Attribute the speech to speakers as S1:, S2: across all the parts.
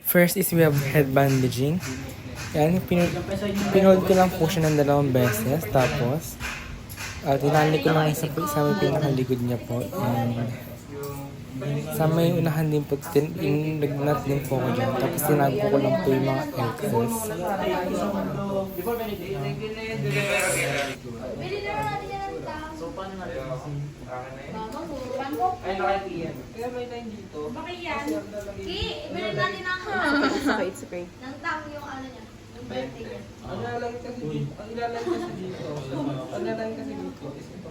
S1: First is we have head bandaging. Yan, pinold ko lang po siya ng 2 beses. Tapos, tinali ko lang isa po sa may pinakaligod niya po. And sa may unahan din po, nagnat din po ko dyan. Tapos tinago ko lang po yung mga excess.
S2: So, paano natin? Ay, nakakiyan. Kaya may line dito.
S3: Bakit yan? Bilhin natin ang
S4: It's okay.
S3: ng tang yung ano niya. Yung birthday niya.
S2: Ang ilalagay kasi dito. Ang ilalagay kasi dito is ito.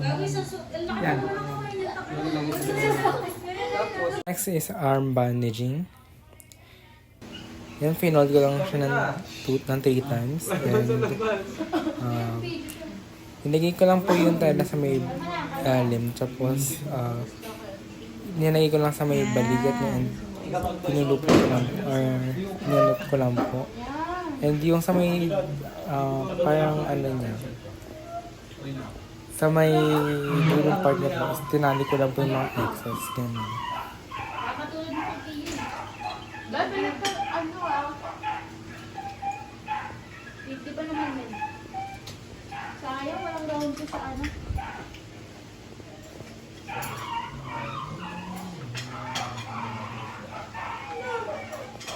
S3: Gagawin sa ang laki
S1: Yan.
S3: mo lang ako yung
S2: Tapos,
S1: Next is arm bandaging. Yan, pinold ko lang siya ng 3 times. And, nilagay ko lang po yung tela sa may lim. Tapos, nilagay ko lang sa may balikat niya and pinulup ko lang or nilup ko lang po. And yung sa may parang ano niya, sa may dulong part niya po, tinali ko lang po yung mga excess. Ganun.
S3: Kakatulad mo kay yun. Dahil ano 50 pa naman din. Sayang, walang gawin ko sa ano.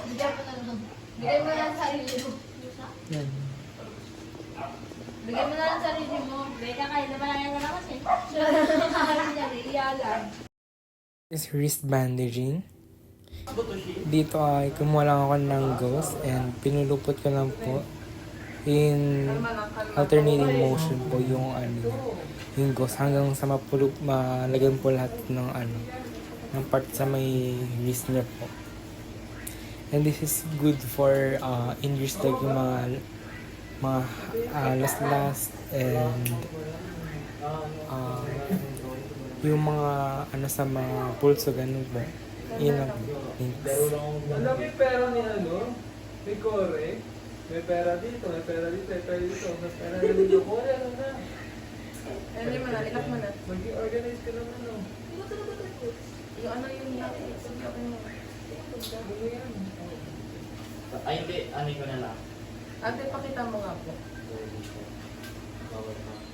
S3: Bigyan mo na lang. Bigyan mo na lang sarili mo.
S1: Yan.
S3: Bigyan mo na lang sarili mo. Beka kayo, naman ko na kasi. Iyalan.
S1: Is wrist bandaging. Dito ay kumuha lang ako ng gauze and pinulupot ko lang po in alternating motion po yung ano yung gauze hanggang sa malagyan po lahat ng ano ng part sa may wrist niya po. And this is good for injuries like yung mga last and yung mga ano sa mga pulso ganun po. Yun ang thanks.
S2: ano may pera ni ano? May kore? May pera dito, may pera dito, may pera dito, may pera dito. Kore, ano na?
S4: Hindi mo na, ilak mo na.
S2: Mag-organize ka ng ano.
S4: Yung ano yung sabi mo.
S2: Ano yan?
S5: Ay, hindi. Ano ko na lang.
S4: Ate, pakita mo nga po.
S5: Bawal na.